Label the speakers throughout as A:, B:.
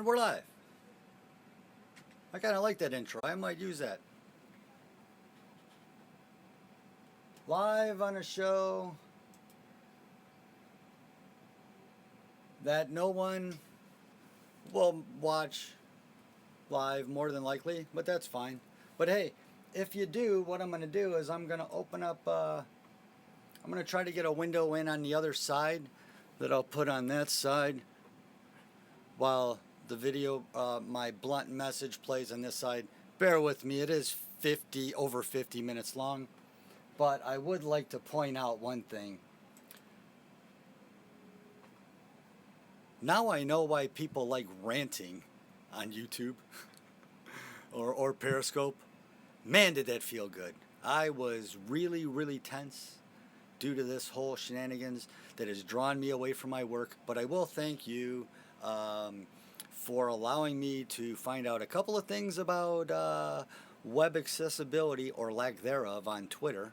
A: And we're live. I kind of like that intro. I might use that. Live on a show that no one will watch live, more than likely, but that's fine. But hey, if you do, what I'm going to do is I'm going to open up, I'm going to try to get a window in on the other side that I'll put on that side while the video, my blunt message plays on this side. Bear with me, it is over 50 minutes long, but I would like to point out one thing. Now I know why people like ranting on YouTube or Periscope. Man, did that feel good. I was really, really tense due to this whole shenanigans that has drawn me away from my work. But I will thank you for allowing me to find out a couple of things about web accessibility or lack thereof on Twitter,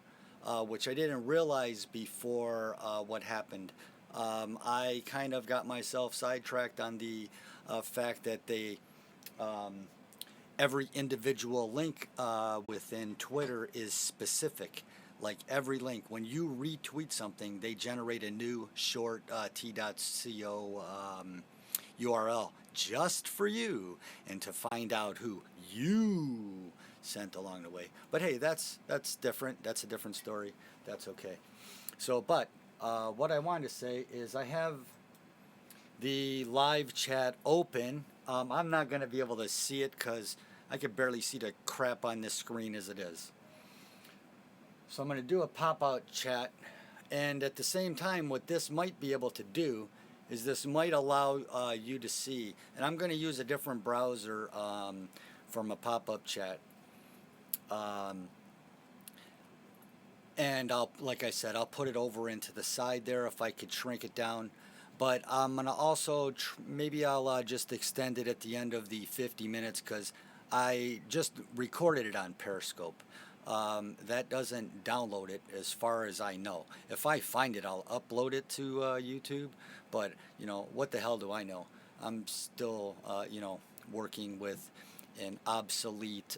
A: which I didn't realize before what happened. I kind of got myself sidetracked on the fact that they every individual link within Twitter is specific. Like every link, when you retweet something, they generate a new short t.co URL just for you and to find out who you sent along the way. But hey, that's different. That's a different story. That's okay. So, but what I wanted to say is I have the live chat open. I'm not going to be able to see it because I could barely see the crap on this screen as it is. So I'm going to do a pop-out chat, and at the same time what this might be able to do is this might allow you to see, and I'm going to use a different browser from a pop-up chat. And like I said, I'll put it over into the side there if I could shrink it down. But I'm going to also, maybe I'll just extend it at the end of the 50 minutes because I just recorded it on Periscope. That doesn't download it as far as I know. If I find it, I'll upload it to YouTube. But, you know, what the hell do I know? I'm still, you know, working with an obsolete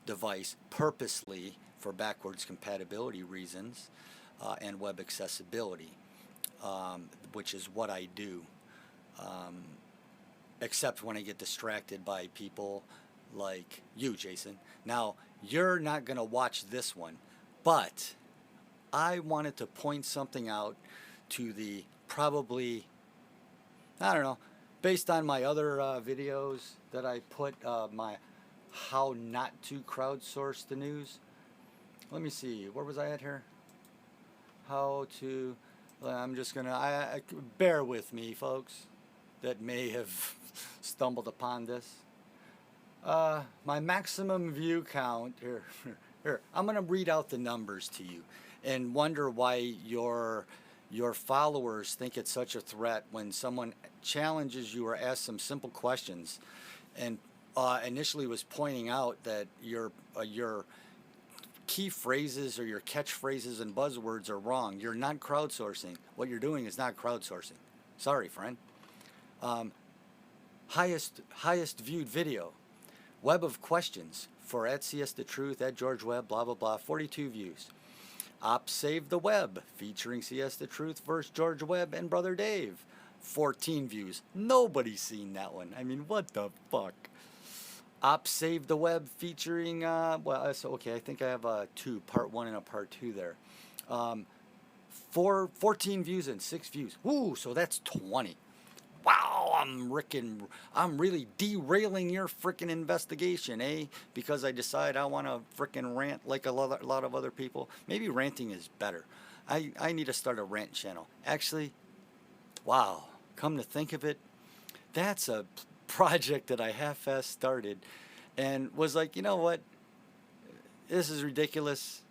A: device purposely for backwards compatibility reasons and web accessibility, which is what I do. Except when I get distracted by people like you, Jason. Now, you're not going to watch this one, but I wanted to point something out to the probably, I don't know, based on my other videos that I put, my how not to crowdsource the news. Let me see, where was I at here? How to, I'm just going to, bear with me, folks, that may have stumbled upon this. My maximum view count, here, I'm going to read out the numbers to you and wonder why your followers think it's such a threat when someone challenges you or asks some simple questions and initially was pointing out that your key phrases or your catchphrases and buzzwords are wrong. You're not crowdsourcing. What you're doing is not crowdsourcing. Sorry, friend. Highest viewed video. Web of questions for @CS the Truth, @George Webb, blah blah blah, 42 views. Op Save the Web featuring CS the Truth versus George Webb and Brother Dave, 14 views. Nobody's seen that one. I mean, what the fuck? Op Save the Web featuring well, so okay, I think I have two, part 1 and a part 2 there. 14 views and 6 views. Ooh, so that's 20. Wow, I'm really derailing your frickin' investigation, eh? Because I decide I want to frickin' rant like a lot of other people. Maybe ranting is better. I need to start a rant channel. Actually, wow, come to think of it, that's a project that I half-assed started and was like, you know what? This is ridiculous.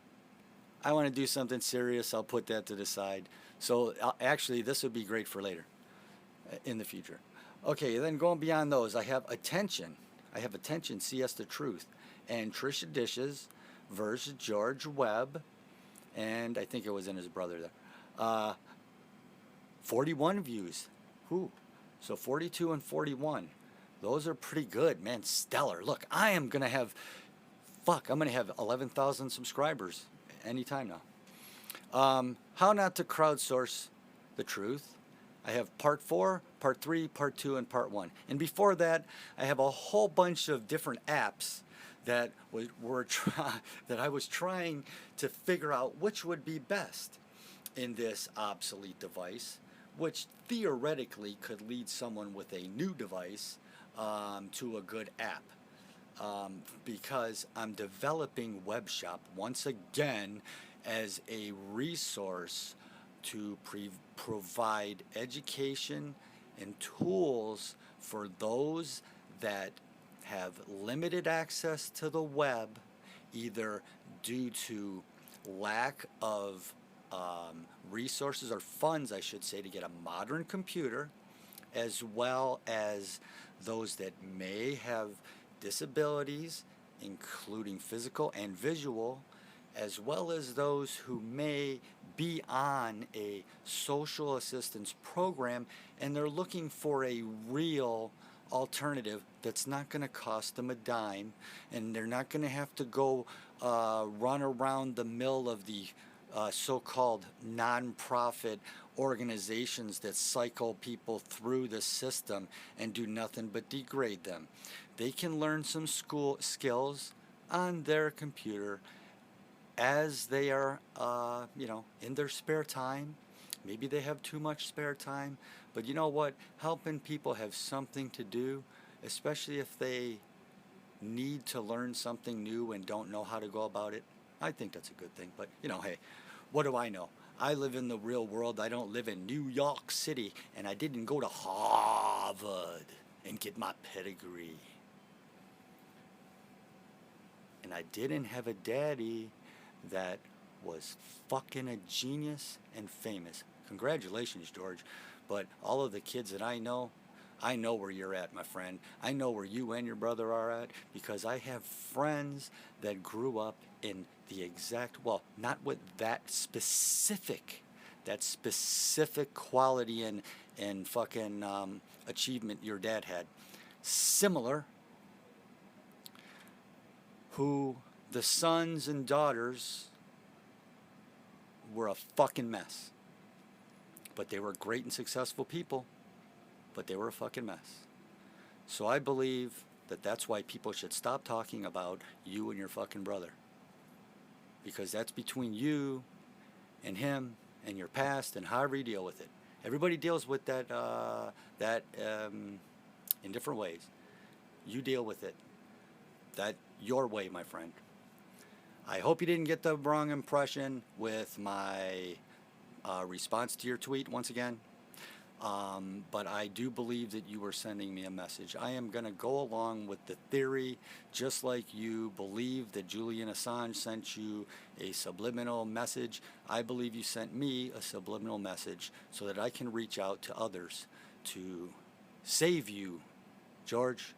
A: I want to do something serious. I'll put that to the side. So actually, this would be great for later. In the future. Okay, then going beyond those, I have Attention. CS the Truth. And Trisha Dishes versus George Webb. And I think it was in his brother there. 41 views. Whew. So 42 and 41. Those are pretty good, man. Stellar. Look, I am going to have, I'm going to have 11,000 subscribers anytime now. How not to crowdsource the truth. I have part 4, part 3, part 2, and part 1. And before that, I have a whole bunch of different apps that that I was trying to figure out which would be best in this obsolete device, which theoretically could lead someone with a new device to a good app. Because I'm developing WebShop once again as a resource to provide education and tools for those that have limited access to the web, either due to lack of resources or funds, I should say, to get a modern computer, as well as those that may have disabilities, including physical and visual, as well as those who may be on a social assistance program and they're looking for a real alternative that's not going to cost them a dime, and they're not going to have to go run around the mill of the so-called non-profit organizations that cycle people through the system and do nothing but degrade them. They can learn some school skills on their computer as they are, in their spare time. Maybe they have too much spare time, but you know what? Helping people have something to do, especially if they need to learn something new and don't know how to go about it, I think that's a good thing. But, hey, what do I know? I live in the real world. I don't live in New York City, and I didn't go to Harvard and get my pedigree. And I didn't have a daddy that was fucking a genius and famous. Congratulations, George. But all of the kids that I know where you're at, my friend. I know where you and your brother are at, because I have friends that grew up in the exact, well, not with that specific quality and fucking achievement your dad had. Similar, who the sons and daughters were a fucking mess. But they were great and successful people, but they were a fucking mess. So I believe that that's why people should stop talking about you and your fucking brother. Because that's between you and him and your past and however you deal with it. Everybody deals with that in different ways. You deal with it that your way, my friend. I hope you didn't get the wrong impression with my response to your tweet once again. But I do believe that you were sending me a message. I am going to go along with the theory, just like you believe that Julian Assange sent you a subliminal message. I believe you sent me a subliminal message so that I can reach out to others to save you, George,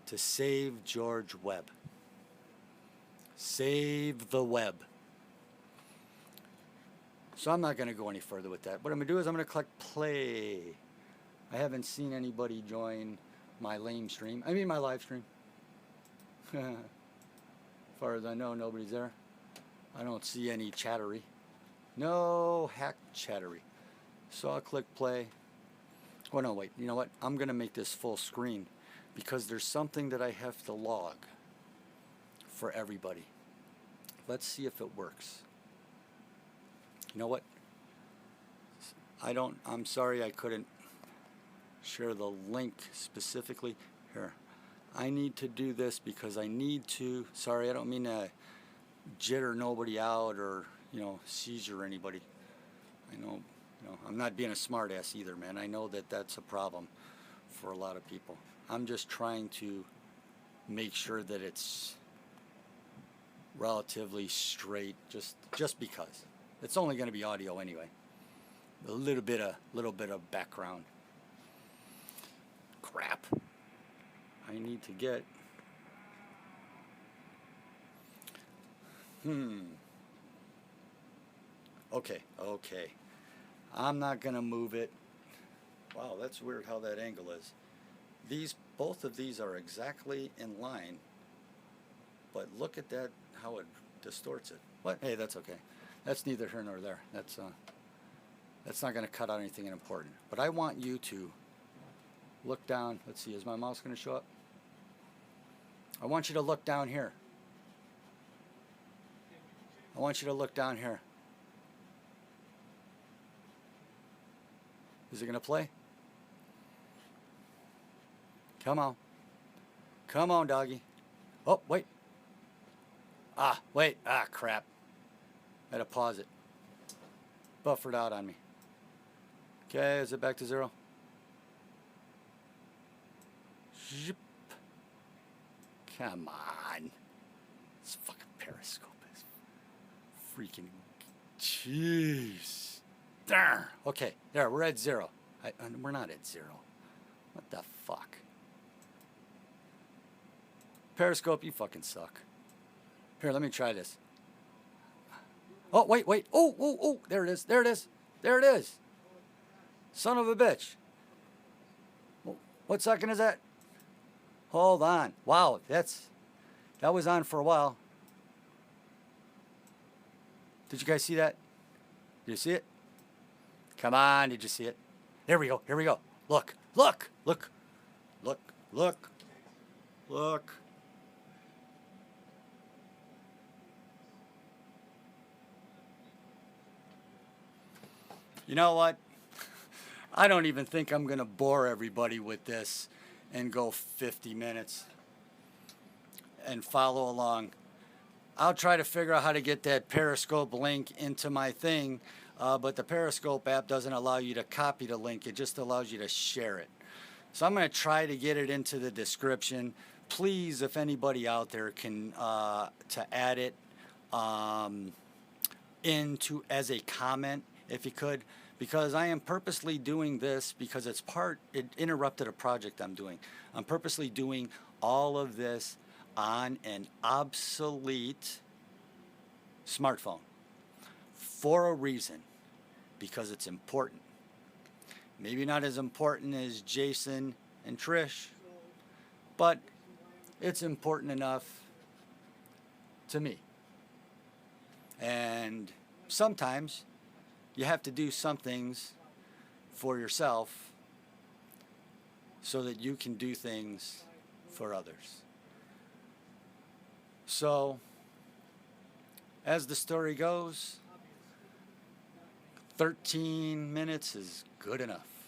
A: to save George Webb. Save the web. So I'm not going to go any further with that. What I'm going to do is I'm going to click play. I haven't seen anybody join my live stream. As far as I know, nobody's there. I don't see any chattery. No hack chattery. So I'll click play. Oh no, wait. You know what? I'm going to make this full screen because there's something that I have to log for everybody. Let's see if it works. You know what? I'm sorry I couldn't share the link specifically. Here. I need to do this because I need to, sorry, I don't mean to jitter nobody out or, seizure anybody. I know, I'm not being a smart ass either, man. I know that that's a problem for a lot of people. I'm just trying to make sure that it's relatively straight, just because. It's only going to be audio anyway. A little bit of background. Crap. I need to get. Okay. I'm not going to move it. Wow, that's weird how that angle is. Both of these are exactly in line, but look at that, how it distorts it. What? Hey, that's okay. That's neither here nor there. That's not going to cut out anything important. But I want you to look down. Let's see, is my mouse going to show up? I want you to look down here. I want you to look down here. Is it going to play? Come on. Come on, doggy. Oh, wait. Wait. Crap. I had to pause it. Buffered out on me. Okay, is it back to 0? Zip. Come on. This fucking Periscope is freaking... Jeez. There. Okay, there, we're at 0. We're not at 0. What the fuck? Periscope, you fucking suck. Here, let me try this. Oh, wait. Oh, there it is. There it is. Son of a bitch. What second is that? Hold on. Wow, that was on for a while. Did you guys see that? Did you see it? Come on, did you see it? There we go. Here we go. Look. You know what? I don't even think I'm going to bore everybody with this and go 50 minutes and follow along. I'll try to figure out how to get that Periscope link into my thing, but the Periscope app doesn't allow you to copy the link. It just allows you to share it. So I'm going to try to get it into the description. Please, if anybody out there can to add it into as a comment, if you could, because I am purposely doing this because it interrupted a project I'm doing. I'm purposely doing all of this on an obsolete smartphone for a reason, because it's important. Maybe not as important as Jason and Trish, but it's important enough to me. And sometimes you have to do some things for yourself so that you can do things for others. So, as the story goes, 13 minutes is good enough.